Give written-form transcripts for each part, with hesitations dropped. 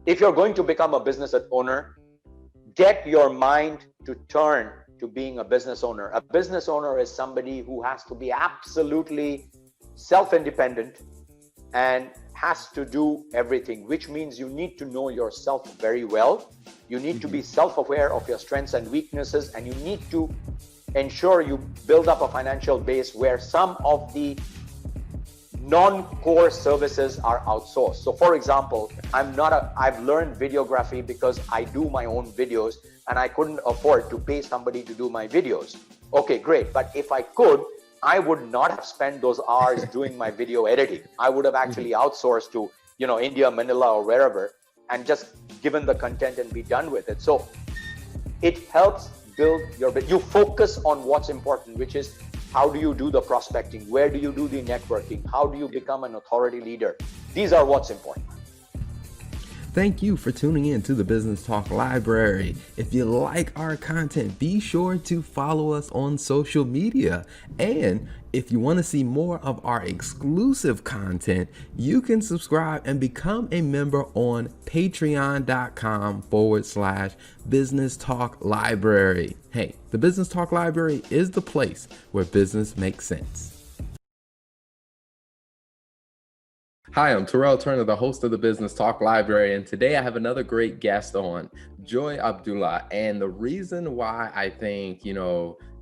If you're going to become a business owner, get your mind to turn to being a business owner. A business owner is somebody who has to be absolutely self-independent and has to do everything, which means you need to know yourself very well. You need to be self-aware of your strengths and weaknesses, and you need to ensure you build up a financial base where some of the non-core services are outsourced. So for example, I've learned videography because I do my own videos and I couldn't afford to pay somebody to do my videos. Okay, great. But if I could, I would not have spent those hours doing my video editing. I would have actually outsourced to, India, Manila, or wherever, and just given the content and be done with it. So it helps build you focus on what's important, which is how do you do the prospecting, where do you do the networking, how do you become an authority leader. These are what's important. Thank you for tuning in to the Business Talk Library. If you like our content, be sure to follow us on social media. And if you want to see more of our exclusive content, you can subscribe and become a member on patreon.com/Business Talk Library. Hey, the Business Talk Library is the place where business makes sense. Hi, I'm Terrell Turner, the host of the Business Talk Library, and today I have another great guest on, Joy Abdullah. And the reason why I think,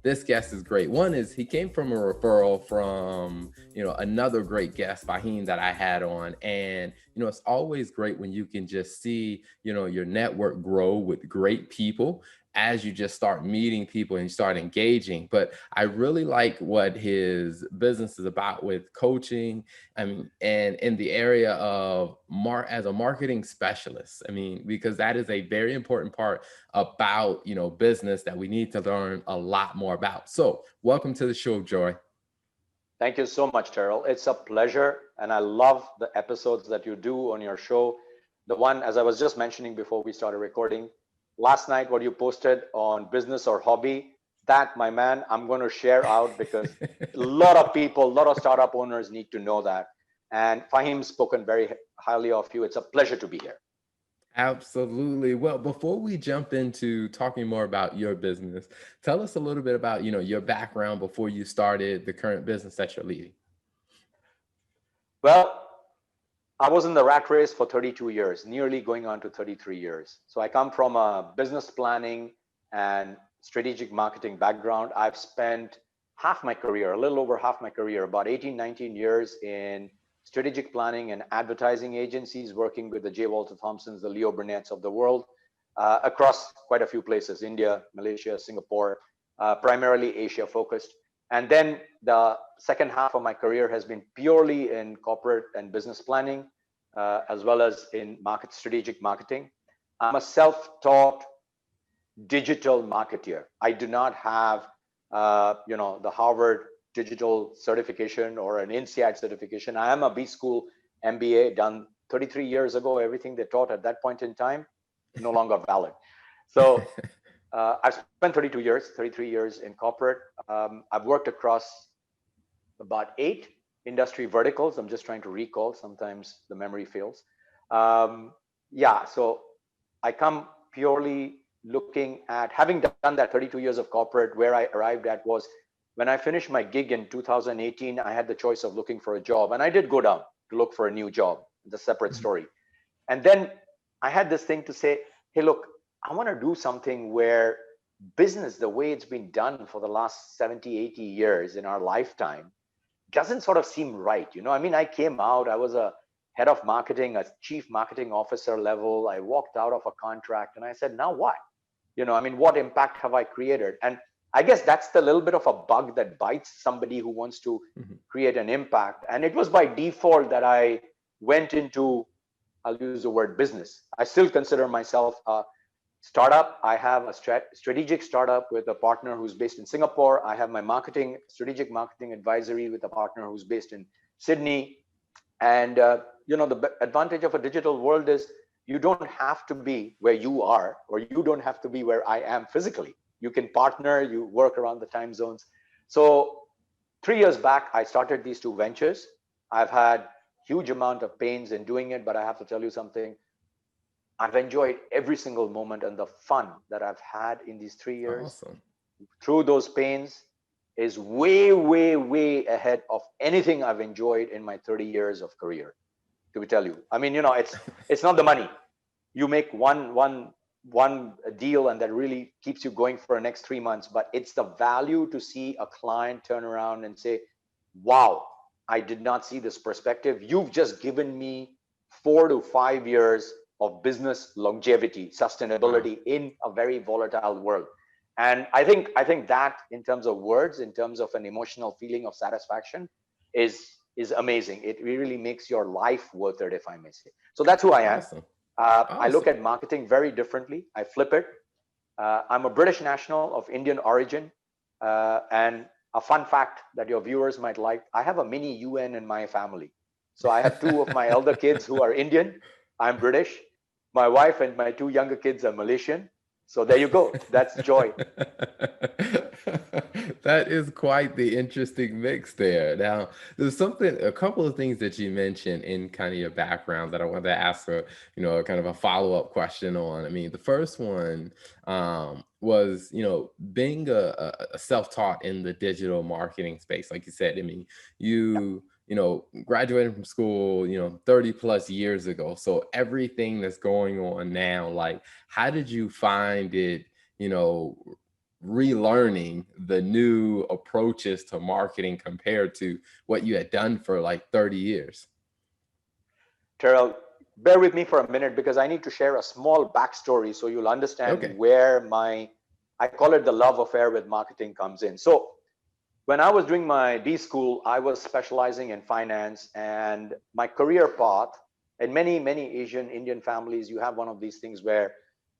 this guest is great. One is he came from a referral from, another great guest, Fahim, that I had on. And, it's always great when you can just see, your network grow with great people as you just start meeting people and you start engaging. But I really like what his business is about with coaching. And in the area of as a marketing specialist, because that is a very important part about, business that we need to learn a lot more about. So welcome to the show, Joy. Thank you so much, Terrell. It's a pleasure. And I love the episodes that you do on your show. The one, as I was just mentioning before we started recording, last night, what you posted on business or hobby, that, my man, I'm going to share out because a lot of people, a lot of startup owners need to know that. And Fahim's spoken very highly of you. It's a pleasure to be here. Absolutely. Well, before we jump into talking more about your business, tell us a little bit about, your background before you started the current business that you're leading. Well, I was in the rat race for 32 years, nearly going on to 33 years. So I come from a business planning and strategic marketing background. I've spent half my career, a little over half my career, about 18, 19 years in strategic planning and advertising agencies, working with the J. Walter Thompsons, the Leo Burnett's of the world, across quite a few places, India, Malaysia, Singapore, primarily Asia focused. And then the second half of my career has been purely in corporate and business planning, as well as in strategic marketing. I'm a self-taught digital marketeer. I do not have, the Harvard digital certification or an INSEAD certification. I am a B School MBA done 33 years ago. Everything they taught at that point in time, no longer valid. So I've spent 33 years in corporate. I've worked across about 8 industry verticals. I'm just trying to recall. Sometimes the memory fails. So I come purely looking at having done that 32 years of corporate. Where I arrived at was when I finished my gig in 2018, I had the choice of looking for a job. And I did go down to look for a new job. It's a separate story. And then I had this thing to say, hey, look, I want to do something where business, the way it's been done for the last 70, 80 years in our lifetime, doesn't sort of seem right. I came out, I was a head of marketing, a chief marketing officer level. I walked out of a contract and I said, now what? What impact have I created? And I guess that's the little bit of a bug that bites somebody who wants to create an impact. And it was by default that I went into, I'll use the word business. I still consider myself a startup. I have a strategic startup with a partner who's based in Singapore. I have my strategic marketing advisory with a partner who's based in Sydney. And the advantage of a digital world is you don't have to be where you are, or you don't have to be where I am physically. You can partner, you work around the time zones. So 3 years back, I started these 2 ventures. I've had huge amount of pains in doing it, but I have to tell you something. I've enjoyed every single moment, and the fun that I've had in these 3 years Awesome. through those pains is way, way, way ahead of anything I've enjoyed in my 30 years of career. To tell you, I mean, it's not the money. You make one deal, and that really keeps you going for the next 3 months. But it's the value to see a client turn around and say, "Wow, I did not see this perspective. You've just given me 4 to 5 years of business longevity, Wow. sustainability in a very volatile world." And I think that in terms of words, in terms of an emotional feeling of satisfaction, is amazing. It really makes your life worth it, if I may say. So that's who I am. Awesome. I look Awesome. at marketing very differently. I flip it. I'm a British national of Indian origin. And a fun fact that your viewers might like, I have a mini UN in my family. So I have two of my elder kids who are Indian. I'm British. My wife and my two younger kids are Malaysian. So there you go. That's joy. That is quite the interesting mix there. Now, there's a couple of things that you mentioned in kind of your background that I wanted to ask kind of a follow-up question on. I mean, the first one was, being a self-taught in the digital marketing space. Like you said, I mean, Yeah. graduated from school, 30 plus years ago. So everything that's going on now, like, how did you find it, you know, relearning the new approaches to marketing compared to what you had done for like 30 years? Terrell, bear with me for a minute because I need to share a small backstory so you'll understand Okay. where I call it the love affair with marketing comes in. So when I was doing my B school, I was specializing in finance, and my career path, in many, many Asian Indian families, you have one of these things where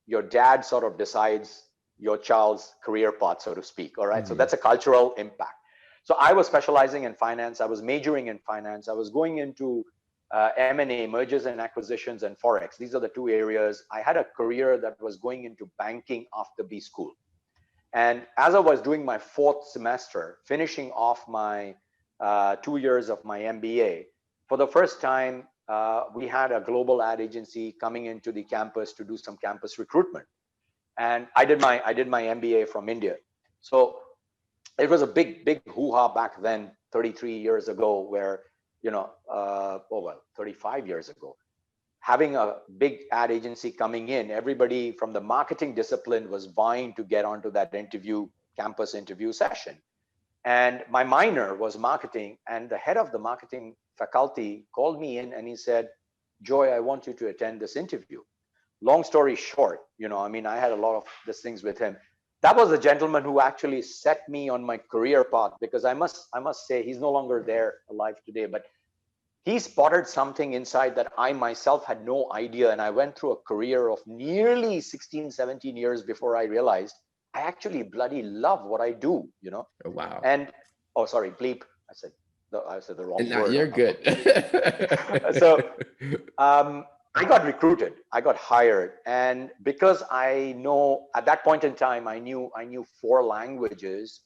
your dad sort of decides your child's career path, so to speak. All right. So Hmm. that's a cultural impact. So I was specializing in finance. I was majoring in finance. I was going into M&A, mergers and acquisitions, and Forex. These are the two areas. I had a career that was going into banking after B school. And as I was doing my fourth semester, finishing off my 2 years of my MBA, for the first time, we had a global ad agency coming into the campus to do some campus recruitment. And I did my MBA from India. So it was a big hoo-ha back then, 33 years ago, where 35 years ago, having a big ad agency coming in, everybody from the marketing discipline was vying to get onto that campus interview session. And my minor was marketing, and the head of the marketing faculty called me in and he said, "Joy, I want you to attend this interview." Long story short, I mean, I had a lot of these things with him. That was the gentleman who actually set me on my career path, because I must say he's no longer there alive today, but he spotted something inside that I myself had no idea. And I went through a career of nearly 16, 17 years before I realized I actually bloody love what I do. Oh, wow. And oh, sorry, bleep. I said the wrong And now word you're on good. podcast. So I got recruited. I got hired, and because I know at that point in time, I knew four languages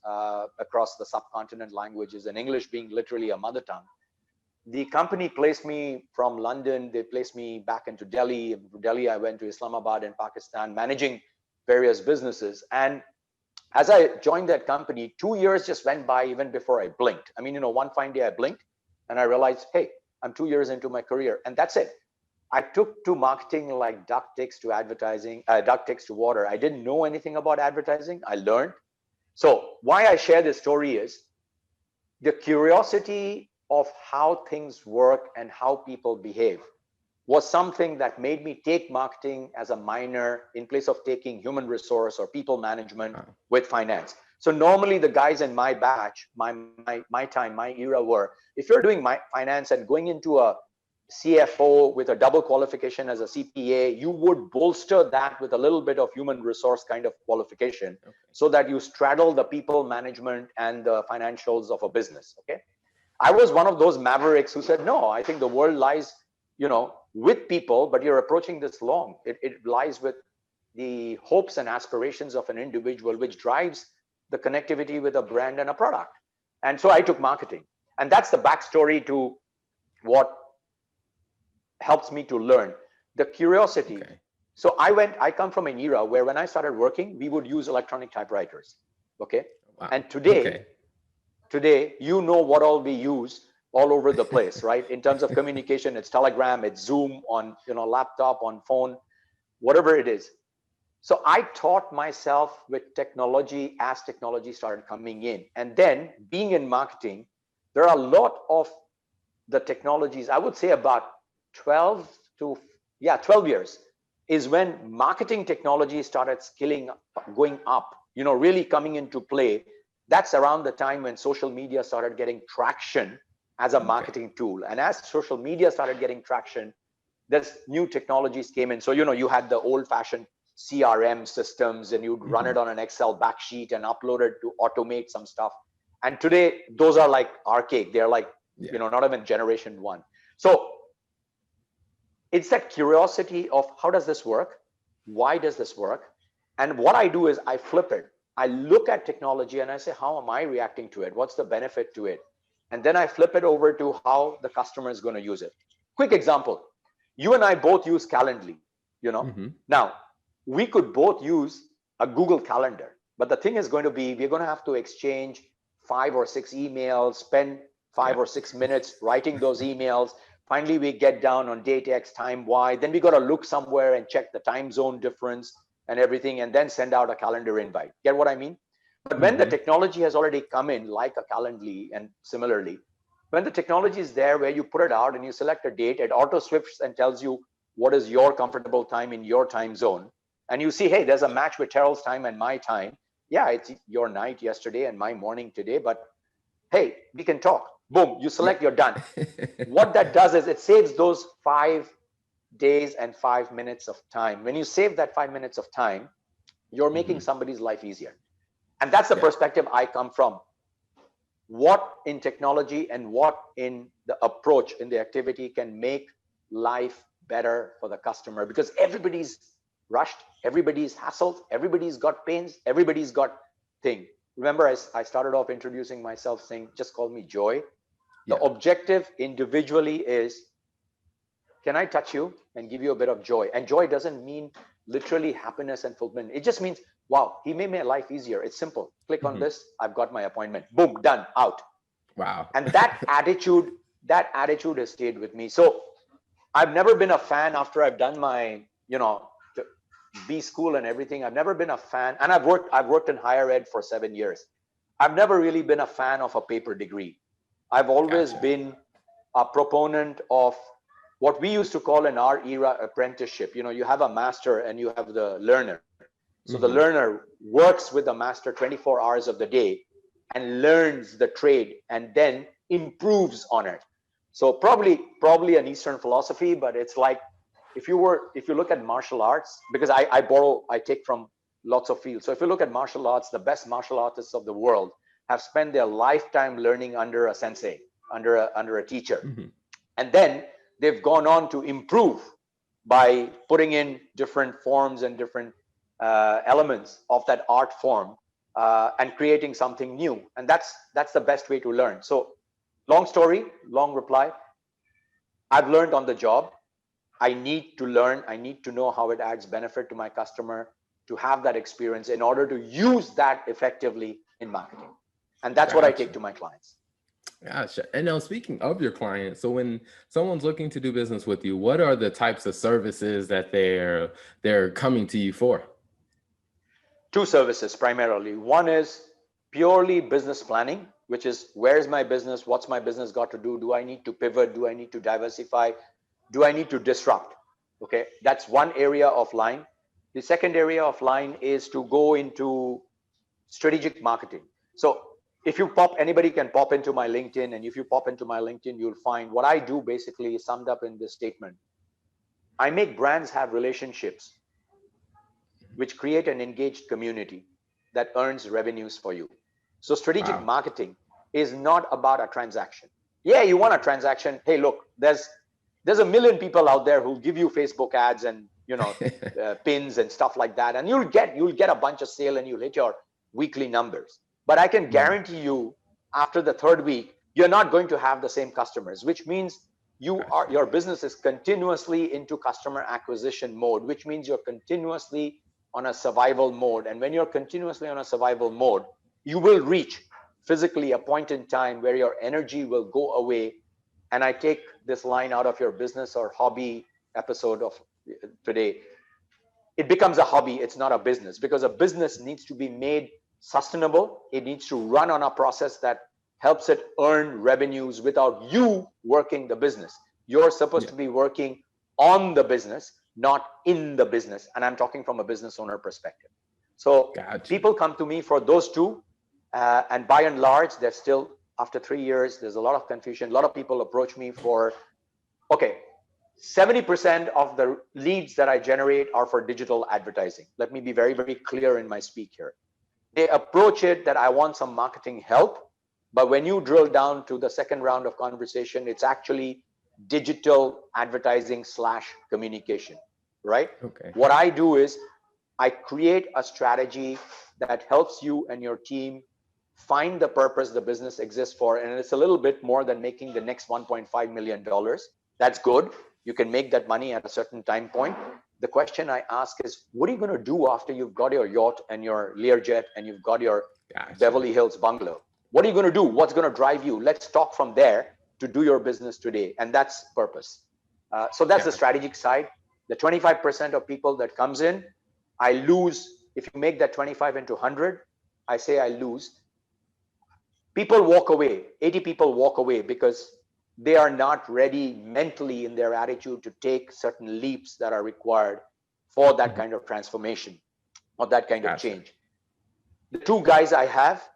across the subcontinent languages, and English being literally a mother tongue. The company placed me from London. They placed me back into Delhi. From Delhi, I went to Islamabad in Pakistan, managing various businesses. And as I joined that company, 2 years just went by even before I blinked. I mean, one fine day I blinked and I realized, hey, I'm 2 years into my career, and that's it. I took to marketing like duck takes to advertising, duck takes to water. I didn't know anything about advertising. I learned. So why I share this story is the curiosity of how things work and how people behave was something that made me take marketing as a minor in place of taking human resource or people management Wow. with finance. So normally the guys in my batch, my time, my era were, if you're doing my finance and going into a CFO with a double qualification as a CPA, you would bolster that with a little bit of human resource kind of qualification Okay. so that you straddle the people management and the financials of a business. Okay. I was one of those mavericks who said, no, I think the world lies, with people, but you're approaching this long. It lies with the hopes and aspirations of an individual, which drives the connectivity with a brand and a product. And so I took marketing. And that's the backstory to what helps me to learn. The curiosity, Okay. So I come from an era where when I started working, we would use electronic typewriters. Okay. Wow. And today, Okay. you know what all we use all over the place, right? In terms of communication, it's Telegram, it's Zoom on, laptop, on phone, whatever it is. So I taught myself with technology as technology started coming in. And then being in marketing, there are a lot of the technologies, I would say about 12 to, 12 years is when marketing technology started scaling, going up, really coming into play. That's around the time when social media started getting traction as a Okay. marketing tool. And as social media started getting traction, there's new technologies came in. So, you had the old fashioned CRM systems and you'd run Hmm. it on an Excel backsheet and upload it to automate some stuff. And today, those are like archaic. They're like, Yeah. not even generation one. So it's that curiosity of how does this work? Why does this work? And what I do is I flip it. I look at technology and I say, how am I reacting to it? What's the benefit to it? And then I flip it over to how the customer is going to use it. Quick example. You and I both use Calendly. Hmm. Now, we could both use a Google Calendar, but the thing is going to be, we're going to have to exchange 5 or 6 emails, spend five Yeah. or 6 minutes writing those emails. Finally, we get down on date X, time Y. Then we got to look somewhere and check the time zone difference and everything, and then send out a calendar invite. Get what I mean? But when the Hmm. technology has already come in, like a Calendly, and similarly, when the technology is there where you put it out and you select a date, it auto swifts and tells you what is your comfortable time in your time zone. And you see, hey, there's a match with Terrell's time and my time. Yeah, it's your night yesterday and my morning today, but hey, we can talk. Boom, you Yeah. select, you're done. What that does is it saves those 5 days and 5 minutes of time. When you save that 5 minutes of time, you're making Hmm. somebody's life easier. And that's the Yeah. perspective I come from. What in technology and what in the approach in the activity can make life better for the customer, because everybody's rushed, everybody's hassled, everybody's got pains, everybody's got thing. Remember, I started off introducing myself saying, just call me Joy. The Yeah. objective individually is, can I touch you and give you a bit of joy? And joy doesn't mean literally happiness and fulfillment. It just means, wow, he made my life easier. It's simple. Click on Hmm. this, I've got my appointment. Boom, done, out. Wow. And that attitude has stayed with me. So I've never been a fan after I've done my, B school and everything. I've never been a fan, and I've worked in higher ed for 7 years. I've never really been a fan of a paper degree. I've always Gotcha. been a proponent of what we used to call in our era apprenticeship. You have a master and you have the learner. So the Hmm. learner works with the master 24 hours of the day and learns the trade and then improves on it. So probably an Eastern philosophy, but it's like, if you look at martial arts, because I take from lots of fields. So if you look at martial arts, the best martial artists of the world have spent their lifetime learning under a sensei, under a teacher. Hmm. And then they've gone on to improve by putting in different forms and different elements of that art form, and creating something new. And that's the best way to learn. So long story, long reply. I've learned on the job. I need to learn. I need to know how it adds benefit to my customer, to have that experience in order to use that effectively in marketing. And that's what I take Gotcha. to my clients. Gotcha. And now, speaking of your clients, so when someone's looking to do business with you, what are the types of services that they're coming to you for? Two services primarily. One is purely business planning, which is, where's my business? What's my business got to do? Do I need to pivot? Do I need to diversify? Do I need to disrupt? Okay, that's one area of line. The second area of line is to go into strategic marketing. So if you anybody can pop into my LinkedIn, and if you pop into my LinkedIn, you'll find what I do basically is summed up in this statement. I make brands have relationships which create an engaged community that earns revenues for you. So strategic Wow. marketing is not about a transaction. Yeah, you want a transaction. Hey, look, there's a million people out there who'll give you Facebook ads and pins and stuff like that, and you'll get a bunch of sale and you'll hit your weekly numbers. But I can Mhm. guarantee you, after the third week, you're not going to have the same customers, which means Gotcha. your business is continuously into customer acquisition mode, which means you're continuously on a survival mode. And when you're continuously on a survival mode, you will reach physically a point in time where your energy will go away. And I take this line out of your business or hobby episode of today. It becomes a hobby, it's not a business, because a business needs to be made sustainable. It needs to run on a process that helps it earn revenues without you working the business. You're supposed Yeah. to be working on the business, not in the business. And I'm talking from a business owner perspective. So Gotcha. people come to me for those two. And by and large, they're still, after 3 years, there's a lot of confusion. A lot of people approach me for, okay, 70% of the leads that I generate are for digital advertising. Let me be very, very clear in my speak here. They approach it that I want some marketing help, but when you drill down to the second round of conversation, it's actually digital advertising / communication, right? Okay. What I do is I create a strategy that helps you and your team find the purpose the business exists for. And it's a little bit more than making the next $1.5 million. That's good. You can make that money at a certain time point. The question I ask is, what are you going to do after you've got your yacht and your Learjet and you've got your Gotcha. Beverly Hills bungalow? What are you going to do? What's going to drive you? Let's talk from there to do your business today. And that's purpose. So that's the Gotcha. strategic side. The 25% of people that comes in, I lose. If you make that 25 into 100, I say I lose. People walk away. 80 people walk away because they are not ready mentally in their attitude to take certain leaps that are required for that Mhm. kind of transformation or that kind of Gotcha. change. The two guys I have,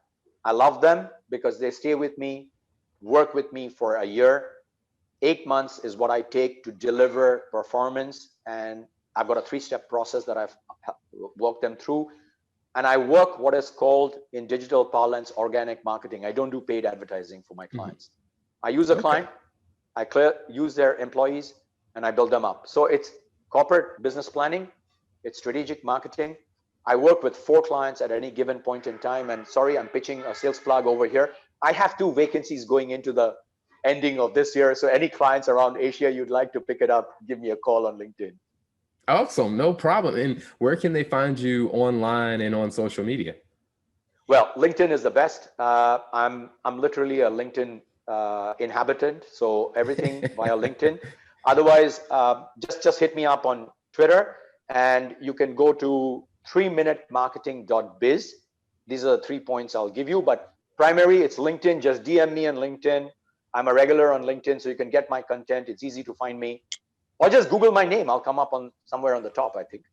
I love them because they stay with me, work with me for a year. 8 months is what I take to deliver performance. And I've got a 3-step process that I've walked them through. And I work what is called in digital parlance organic marketing. I don't do paid advertising for my Mhm. clients. I use a Okay. client, use their employees, and I build them up. So it's corporate business planning, it's strategic marketing. I work with 4 clients at any given point in time. And sorry, I'm pitching a sales plug over here. I have 2 vacancies going into the ending of this year. So any clients around Asia you'd like to pick it up, give me a call on LinkedIn. Awesome. No problem. And where can they find you online and on social media? Well, LinkedIn is the best. I'm literally a LinkedIn inhabitant, so everything via LinkedIn. Otherwise, just hit me up on Twitter, and you can go to 3minutemarketing.biz. These are the 3 points I'll give you, but primary it's LinkedIn. Just DM me on LinkedIn. I'm a regular on LinkedIn, so you can get my content. It's easy to find me, or just Google my name. I'll come up on somewhere on the top, I think.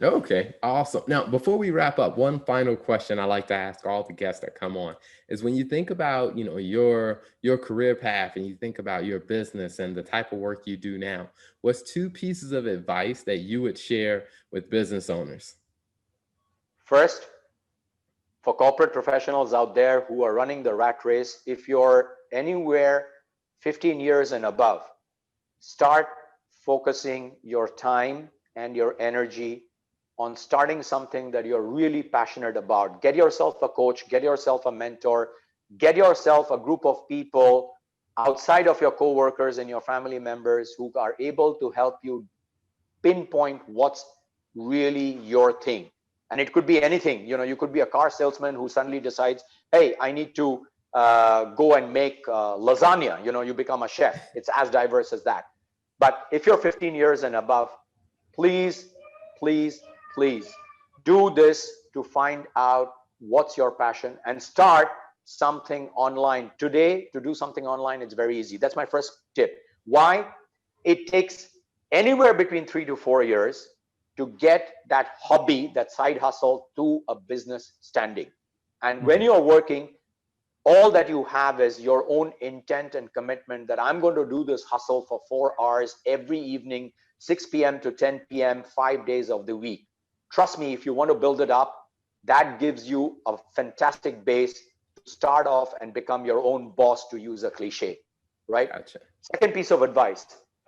Okay, awesome. Now, before we wrap up, one final question I like to ask all the guests that come on is when you think about, your career path and you think about your business and the type of work you do now, what's 2 pieces of advice that you would share with business owners? First, for corporate professionals out there who are running the rat race, if you're anywhere 15 years and above, start focusing your time and your energy on starting something that you're really passionate about. Get yourself a coach, get yourself a mentor, get yourself a group of people outside of your coworkers and your family members who are able to help you pinpoint what's really your thing. And it could be anything. You could be a car salesman who suddenly decides, hey, I need to go and make lasagna. You become a chef. It's as diverse as that. But if you're 15 years and above, please, please, please do this to find out what's your passion and start something online. Today, to do something online, it's very easy. That's my first tip. Why? It takes anywhere between 3 to 4 years to get that hobby, that side hustle to a business standing. And when Mhm. you're working, all that you have is your own intent and commitment that I'm going to do this hustle for 4 hours every evening, 6 p.m. to 10 p.m., 5 days of the week. Trust me, if you want to build it up, that gives you a fantastic base to start off and become your own boss, to use a cliche, right? Gotcha. Second piece of advice: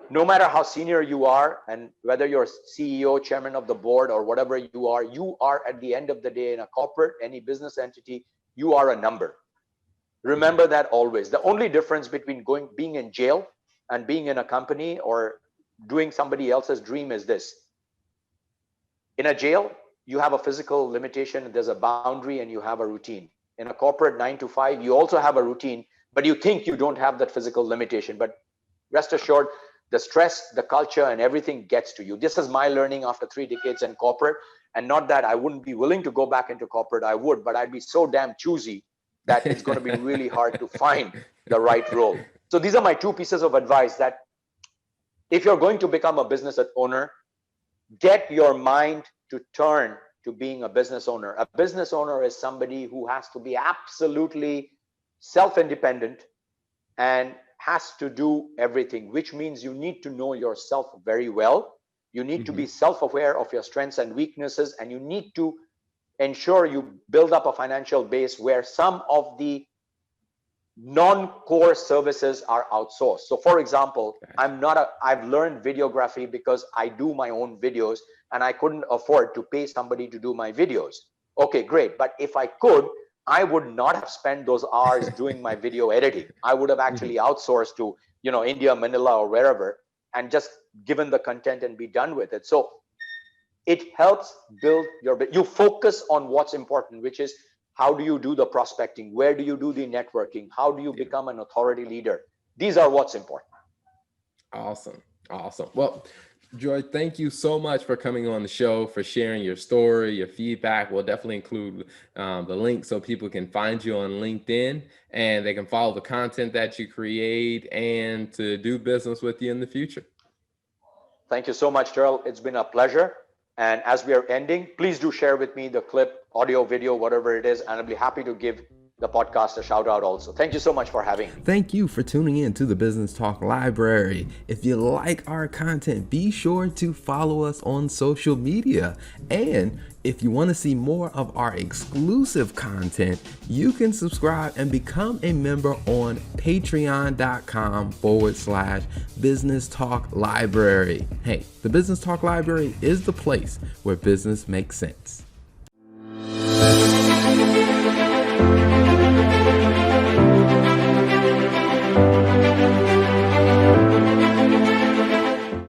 no matter how senior you are, and whether you're CEO, chairman of the board, or whatever you are at the end of the day in a corporate, any business entity, you are a number. Mhm. Remember that always. The only difference between being in jail and being in a company or doing somebody else's dream is this. In a jail, you have a physical limitation, there's a boundary, and you have a routine. In a corporate 9 to 5, you also have a routine, but you think you don't have that physical limitation. But rest assured, the stress, the culture, and everything gets to you. This is my learning after 3 decades in corporate. And not that I wouldn't be willing to go back into corporate, I would, but I'd be so damn choosy that it's going to be really hard to find the right role. So these are my 2 pieces of advice, that if you're going to become a business owner, get your mind to turn to being a business owner. A business owner is somebody who has to be absolutely self-independent and has to do everything, which means you need to know yourself very well. You need to be self-aware of your strengths and weaknesses, and you need to ensure you build up a financial base where some of the non-core services are outsourced. So for example, I've learned videography because I do my own videos and I couldn't afford to pay somebody to do my videos. Okay, great. But if I could, I would not have spent those hours doing my video editing. I would have actually outsourced to, India, Manila, or wherever, and just given the content and be done with it. So it helps build you focus on what's important, which is how do you do the prospecting? Where do you do the networking? How do you become an authority leader? These are what's important. Awesome. Well, Joy, thank you so much for coming on the show, for sharing your story, your feedback. We'll definitely include the link so people can find you on LinkedIn and they can follow the content that you create and to do business with you in the future. Thank you so much, Terrell. It's been a pleasure. And as we are ending, please do share with me the clip, audio, video, whatever it is, and I'll be happy to give the podcast a shout out also. Thank you so much for having me. Thank you for tuning in to the Business Talk Library. If you like our content, be sure to follow us on social media. And if you want to see more of our exclusive content, you can subscribe and become a member on patreon.com/Business Talk Library. Hey, the Business Talk Library is the place where business makes sense.